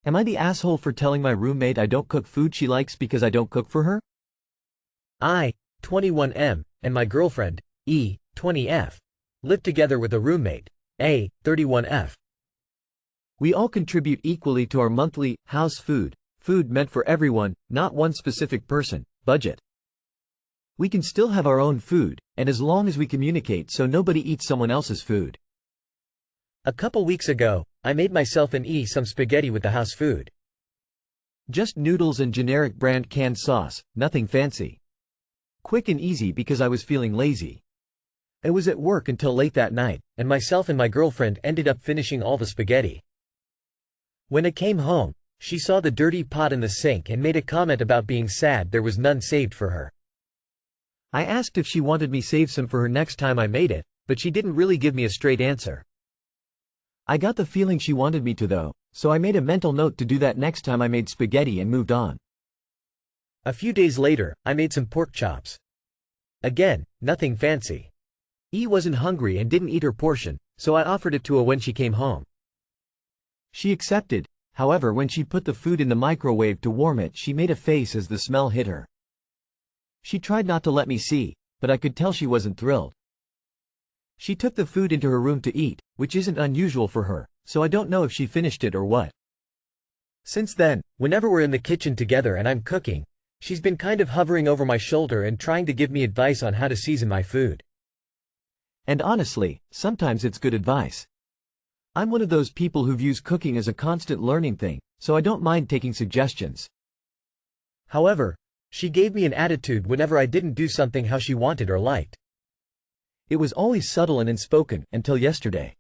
Am I the asshole for telling my roommate I don't cook food she likes because I don't cook for her? I, 21M, and my girlfriend, E, 20F, live together with a roommate, A, 31F. We all contribute equally to our monthly house food meant for everyone, not one specific person, budget. We can still have our own food, and as long as we communicate so nobody eats someone else's food. A couple weeks ago, I made myself and E some spaghetti with the house food. Just noodles and generic brand canned sauce, nothing fancy. Quick and easy because I was feeling lazy. I was at work until late that night, and myself and my girlfriend ended up finishing all the spaghetti. When I came home, she saw the dirty pot in the sink and made a comment about being sad there was none saved for her. I asked if she wanted me save some for her next time I made it, but she didn't really give me a straight answer. I got the feeling she wanted me to though, so I made a mental note to do that next time I made spaghetti and moved on. A few days later, I made some pork chops. Again, nothing fancy. E wasn't hungry and didn't eat her portion, so I offered it to her when she came home. She accepted. However, when she put the food in the microwave to warm it, she made a face as the smell hit her. She tried not to let me see, but I could tell she wasn't thrilled. She took the food into her room to eat, which isn't unusual for her, so I don't know if she finished it or what. Since then, whenever we're in the kitchen together and I'm cooking, she's been kind of hovering over my shoulder and trying to give me advice on how to season my food. And honestly, sometimes it's good advice. I'm one of those people who views cooking as a constant learning thing, so I don't mind taking suggestions. However, she gave me an attitude whenever I didn't do something how she wanted or liked. It was always subtle and unspoken, until yesterday.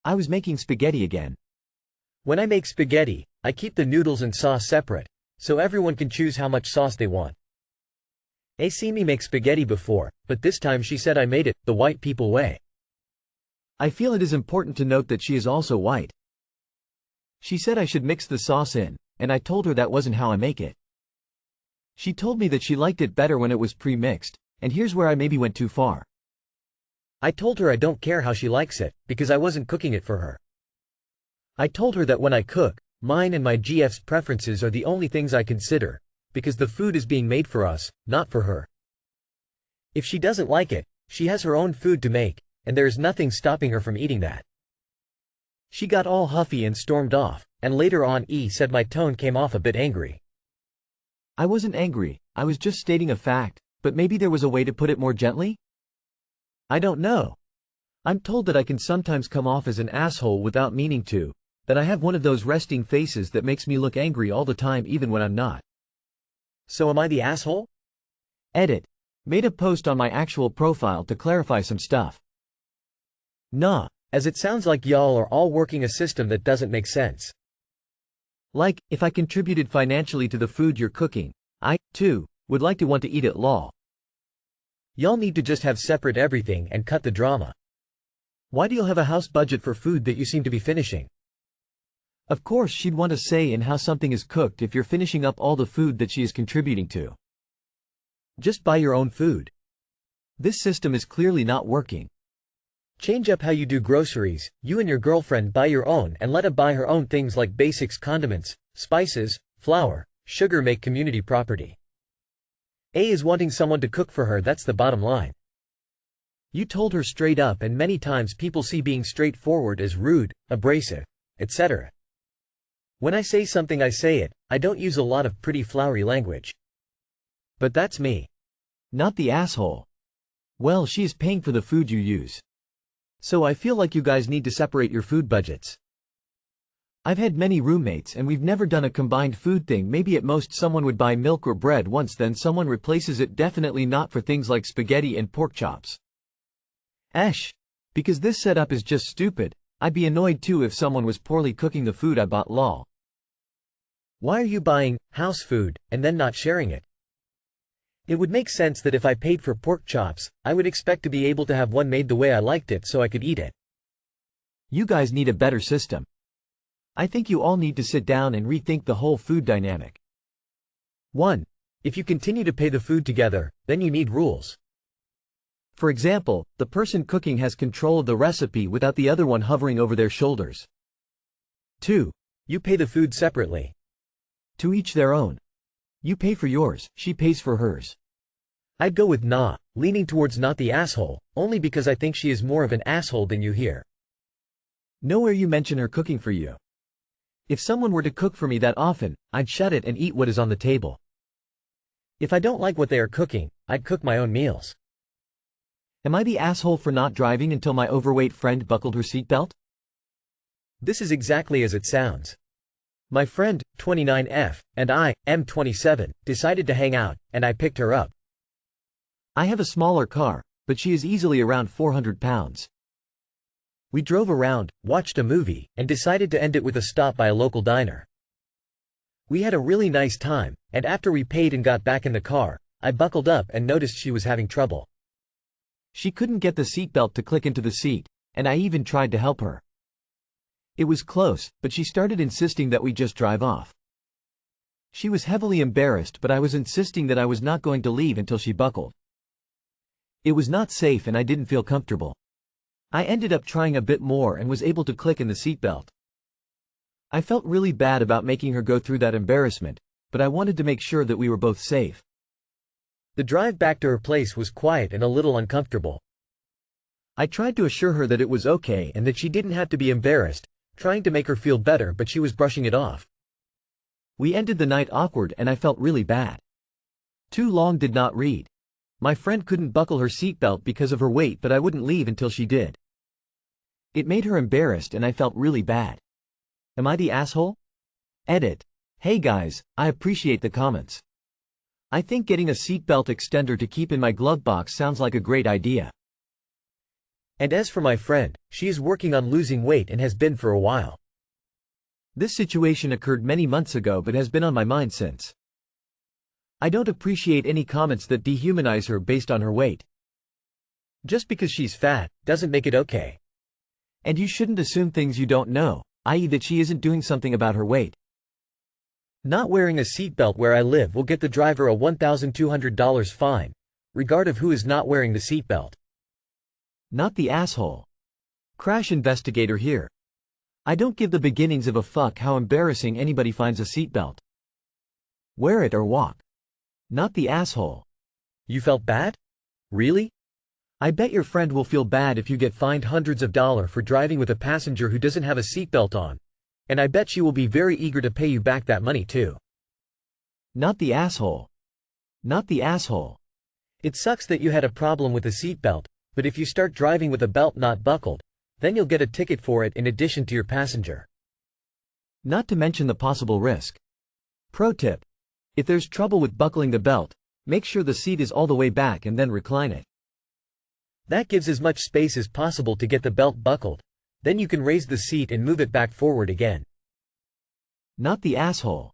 I was making spaghetti again. When I make spaghetti, I keep the noodles and sauce separate, so everyone can choose how much sauce they want. They seen me make spaghetti before, but this time she said I made it the white people way. I feel it is important to note that she is also white. She said I should mix the sauce in, and I told her that wasn't how I make it. She told me that she liked it better when it was pre-mixed, and here's where I maybe went too far. I told her I don't care how she likes it, because I wasn't cooking it for her. I told her that when I cook, mine and my GF's preferences are the only things I consider, because the food is being made for us, not for her. If she doesn't like it, she has her own food to make, and there is nothing stopping her from eating that. She got all huffy and stormed off, and later on E said my tone came off a bit angry. I wasn't angry, I was just stating a fact, but maybe there was a way to put it more gently? I don't know. I'm told that I can sometimes come off as an asshole without meaning to, that I have one of those resting faces that makes me look angry all the time even when I'm not. So am I the asshole? Edit. Made a post on my actual profile to clarify some stuff. Nah, as it sounds like y'all are all working a system that doesn't make sense. Like, if I contributed financially to the food you're cooking, I, too, would like to want to eat it lol. Y'all need to just have separate everything and cut the drama. Why do you have a house budget for food that you seem to be finishing? Of course she'd want a say in how something is cooked if you're finishing up all the food that she is contributing to. Just buy your own food. This system is clearly not working. Change up how you do groceries, you and your girlfriend buy your own and let her buy her own things like basics, condiments, spices, flour, sugar. Make community property. A is wanting someone to cook for her, that's the bottom line. You told her straight up, and many times people see being straightforward as rude, abrasive, etc. When I say something I say it, I don't use a lot of pretty flowery language. But that's me. Not the asshole. Well, she is paying for the food you use. So I feel like you guys need to separate your food budgets. I've had many roommates and we've never done a combined food thing. Maybe at most someone would buy milk or bread once, then someone replaces it, definitely not for things like spaghetti and pork chops. Esh. Because this setup is just stupid. I'd be annoyed too if someone was poorly cooking the food I bought lol. Why are you buying house food and then not sharing it? It would make sense that if I paid for pork chops, I would expect to be able to have one made the way I liked it so I could eat it. You guys need a better system. I think you all need to sit down and rethink the whole food dynamic. 1. If you continue to pay the food together, then you need rules. For example, the person cooking has control of the recipe without the other one hovering over their shoulders. 2. You pay the food separately. To each their own. You pay for yours, she pays for hers. I'd go with nah, leaning towards not the asshole, only because I think she is more of an asshole than you here. Nowhere you mention her cooking for you. If someone were to cook for me that often, I'd shut it and eat what is on the table. If I don't like what they are cooking, I'd cook my own meals. Am I the asshole for not driving until my overweight friend buckled her seatbelt? This is exactly as it sounds. My friend, 29F, and I, M27, decided to hang out, and I picked her up. I have a smaller car, but she is easily around 400 pounds. We drove around, watched a movie, and decided to end it with a stop by a local diner. We had a really nice time, and after we paid and got back in the car, I buckled up and noticed she was having trouble. She couldn't get the seatbelt to click into the seat, and I even tried to help her. It was close, but she started insisting that we just drive off. She was heavily embarrassed, but I was insisting that I was not going to leave until she buckled. It was not safe and I didn't feel comfortable. I ended up trying a bit more and was able to click in the seatbelt. I felt really bad about making her go through that embarrassment, but I wanted to make sure that we were both safe. The drive back to her place was quiet and a little uncomfortable. I tried to assure her that it was okay and that she didn't have to be embarrassed, trying to make her feel better, but she was brushing it off. We ended the night awkward and I felt really bad. Too long did not read. My friend couldn't buckle her seatbelt because of her weight, but I wouldn't leave until she did. It made her embarrassed and I felt really bad. Am I the asshole? Edit. Hey guys, I appreciate the comments. I think getting a seatbelt extender to keep in my glove box sounds like a great idea. And as for my friend, she is working on losing weight and has been for a while. This situation occurred many months ago but has been on my mind since. I don't appreciate any comments that dehumanize her based on her weight. Just because she's fat, doesn't make it okay. And you shouldn't assume things you don't know, i.e. that she isn't doing something about her weight. Not wearing a seatbelt where I live will get the driver a $1,200 fine, regardless of who is not wearing the seatbelt. Not the asshole. Crash investigator here. I don't give the beginnings of a fuck how embarrassing anybody finds a seatbelt. Wear it or walk. Not the asshole. You felt bad? Really? I bet your friend will feel bad if you get fined hundreds of dollars for driving with a passenger who doesn't have a seatbelt on. And I bet she will be very eager to pay you back that money too. Not the asshole. Not the asshole. It sucks that you had a problem with a seatbelt, but if you start driving with a belt not buckled, then you'll get a ticket for it in addition to your passenger. Not to mention the possible risk. Pro tip. If there's trouble with buckling the belt, make sure the seat is all the way back and then recline it. That gives as much space as possible to get the belt buckled. Then you can raise the seat and move it back forward again. Not the asshole.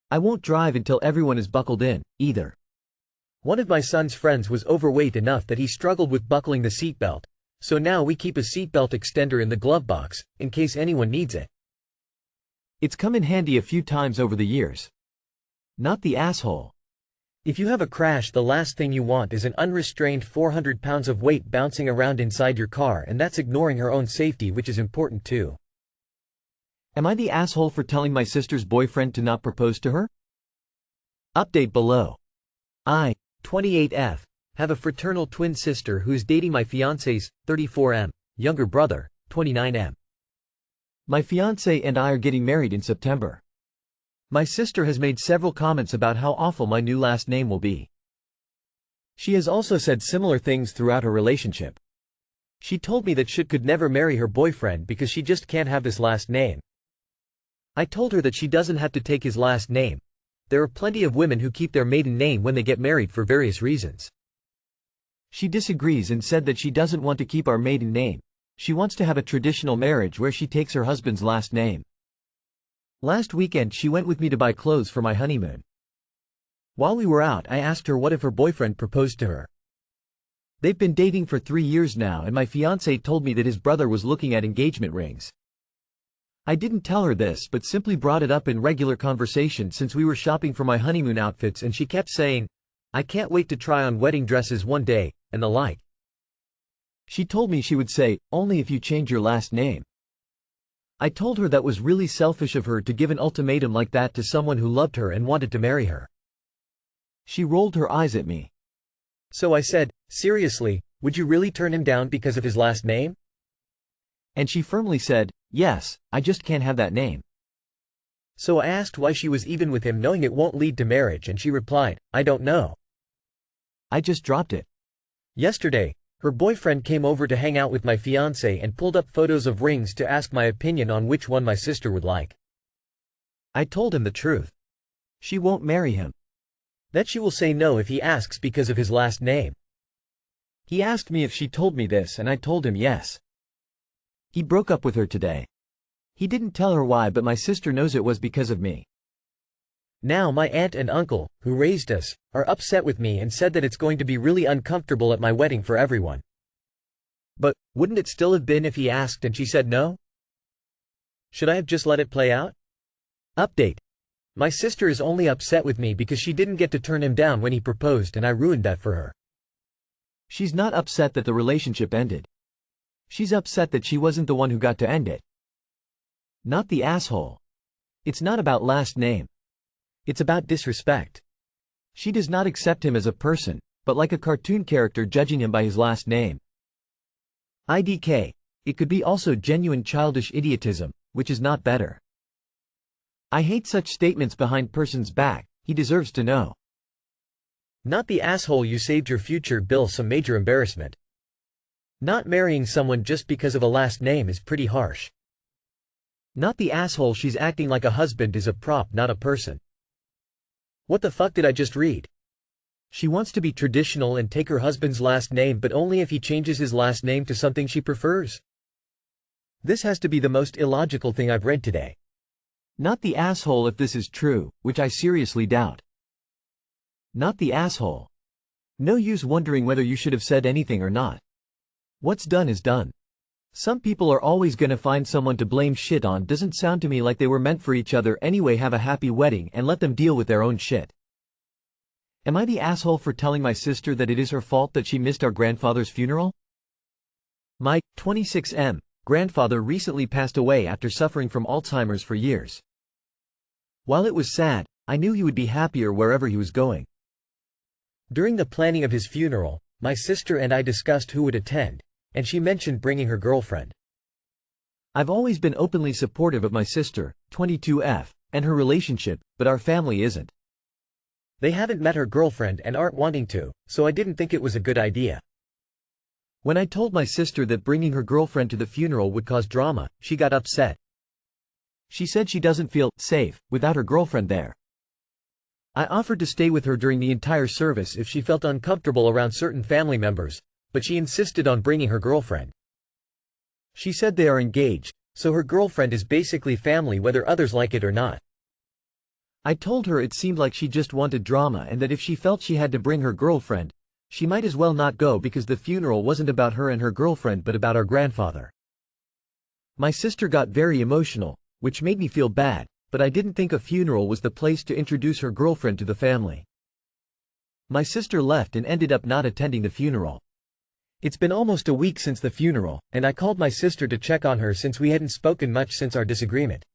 I won't drive until everyone is buckled in, either. One of my son's friends was overweight enough that he struggled with buckling the seatbelt, so now we keep a seatbelt extender in the glove box, in case anyone needs it. It's come in handy a few times over the years. Not the asshole. If you have a crash, the last thing you want is an unrestrained 400 pounds of weight bouncing around inside your car, and that's ignoring her own safety, which is important too. Am I the asshole for telling my sister's boyfriend to not propose to her? Update below. I, 28F, have a fraternal twin sister who is dating my fiancé's, 34M, younger brother, 29M. My fiancé and I are getting married in September. My sister has made several comments about how awful my new last name will be. She has also said similar things throughout her relationship. She told me that she could never marry her boyfriend because she just can't have this last name. I told her that she doesn't have to take his last name. There are plenty of women who keep their maiden name when they get married for various reasons. She disagrees and said that she doesn't want to keep our maiden name. She wants to have a traditional marriage where she takes her husband's last name. Last weekend she went with me to buy clothes for my honeymoon. While we were out, I asked her what if her boyfriend proposed to her. They've been dating for 3 years now and my fiancé told me that his brother was looking at engagement rings. I didn't tell her this but simply brought it up in regular conversation since we were shopping for my honeymoon outfits and she kept saying, "I can't wait to try on wedding dresses one day," and the like. She told me she would say, "Only if you change your last name." I told her that was really selfish of her to give an ultimatum like that to someone who loved her and wanted to marry her. She rolled her eyes at me. So I said, seriously, would you really turn him down because of his last name? And she firmly said, yes, I just can't have that name. So I asked why she was even with him knowing it won't lead to marriage, and she replied, I don't know. I just dropped it. Yesterday, her boyfriend came over to hang out with my fiancé and pulled up photos of rings to ask my opinion on which one my sister would like. I told him the truth. She won't marry him. That she will say no if he asks because of his last name. He asked me if she told me this and I told him yes. He broke up with her today. He didn't tell her why, but my sister knows it was because of me. Now my aunt and uncle, who raised us, are upset with me and said that it's going to be really uncomfortable at my wedding for everyone. But, wouldn't it still have been if he asked and she said no? Should I have just let it play out? Update. My sister is only upset with me because she didn't get to turn him down when he proposed and I ruined that for her. She's not upset that the relationship ended. She's upset that she wasn't the one who got to end it. Not the asshole. It's not about last name. It's about disrespect. She does not accept him as a person, but like a cartoon character judging him by his last name. IDK. It could be also genuine childish idiotism, which is not better. I hate such statements behind person's back. He deserves to know. Not the asshole, you saved your future Bill some major embarrassment. Not marrying someone just because of a last name is pretty harsh. Not the asshole, she's acting like a husband is a prop, not a person. What the fuck did I just read? She wants to be traditional and take her husband's last name, but only if he changes his last name to something she prefers. This has to be the most illogical thing I've read today. Not the asshole if this is true, which I seriously doubt. Not the asshole. No use wondering whether you should have said anything or not. What's done is done. Some people are always gonna find someone to blame shit on. Doesn't sound to me like they were meant for each other anyway. Have a happy wedding and let them deal with their own shit. Am I the asshole for telling my sister that it is her fault that she missed our grandfather's funeral? My 26M grandfather recently passed away after suffering from Alzheimer's for years. While it was sad, I knew he would be happier wherever he was going. During the planning of his funeral, my sister and I discussed who would attend, and she mentioned bringing her girlfriend. I've always been openly supportive of my sister, 22F, and her relationship, but our family isn't. They haven't met her girlfriend and aren't wanting to, so I didn't think it was a good idea. When I told my sister that bringing her girlfriend to the funeral would cause drama, she got upset. She said she doesn't feel safe without her girlfriend there. I offered to stay with her during the entire service if she felt uncomfortable around certain family members, but she insisted on bringing her girlfriend. She said they are engaged, so her girlfriend is basically family whether others like it or not. I told her it seemed like she just wanted drama and that if she felt she had to bring her girlfriend, she might as well not go because the funeral wasn't about her and her girlfriend but about our grandfather. My sister got very emotional, which made me feel bad, but I didn't think a funeral was the place to introduce her girlfriend to the family. My sister left and ended up not attending the funeral. It's been almost a week since the funeral, and I called my sister to check on her since we hadn't spoken much since our disagreement.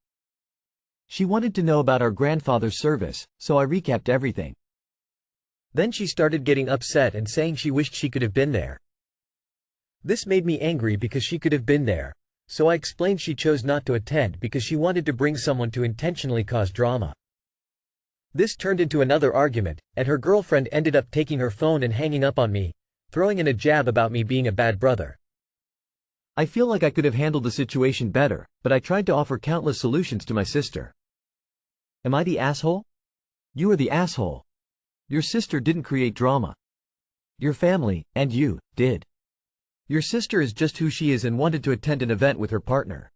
She wanted to know about our grandfather's service, so I recapped everything. Then she started getting upset and saying she wished she could have been there. This made me angry because she could have been there, so I explained she chose not to attend because she wanted to bring someone to intentionally cause drama. This turned into another argument, and her girlfriend ended up taking her phone and hanging up on me, throwing in a jab about me being a bad brother. I feel like I could have handled the situation better, but I tried to offer countless solutions to my sister. Am I the asshole? You are the asshole. Your sister didn't create drama. Your family, and you, did. Your sister is just who she is and wanted to attend an event with her partner.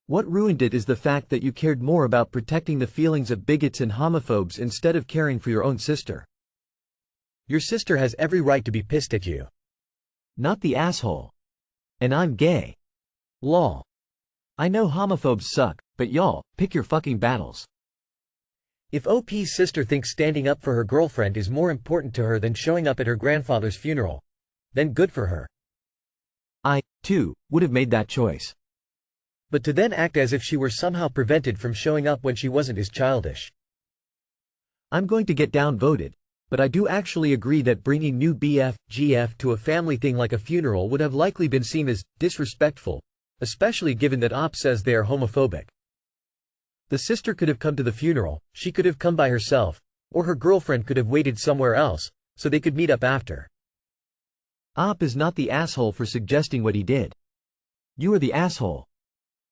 What ruined it is the fact that you cared more about protecting the feelings of bigots and homophobes instead of caring for your own sister. Your sister has every right to be pissed at you. Not the asshole. And I'm gay. Lol. I know homophobes suck, but y'all, pick your fucking battles. If OP's sister thinks standing up for her girlfriend is more important to her than showing up at her grandfather's funeral, then good for her. I, too, would have made that choice. But to then act as if she were somehow prevented from showing up when she wasn't is childish. I'm going to get downvoted, but I do actually agree that bringing new BF/GF to a family thing like a funeral would have likely been seen as disrespectful, especially given that OP says they are homophobic. The sister could have come to the funeral, she could have come by herself, or her girlfriend could have waited somewhere else, so they could meet up after. OP is not the asshole for suggesting what he did. You are the asshole.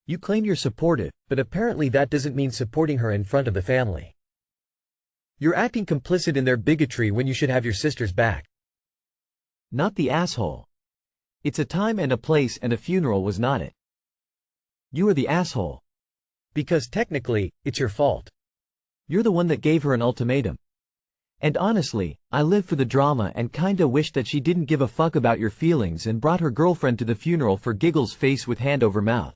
You claim you're supportive, but apparently that doesn't mean supporting her in front of the family. You're acting complicit in their bigotry when you should have your sister's back. Not the asshole. It's a time and a place, and a funeral was not it. You are the asshole. Because technically, it's your fault. You're the one that gave her an ultimatum. And honestly, I live for the drama and kinda wish that she didn't give a fuck about your feelings and brought her girlfriend to the funeral for giggles, face with hand over mouth.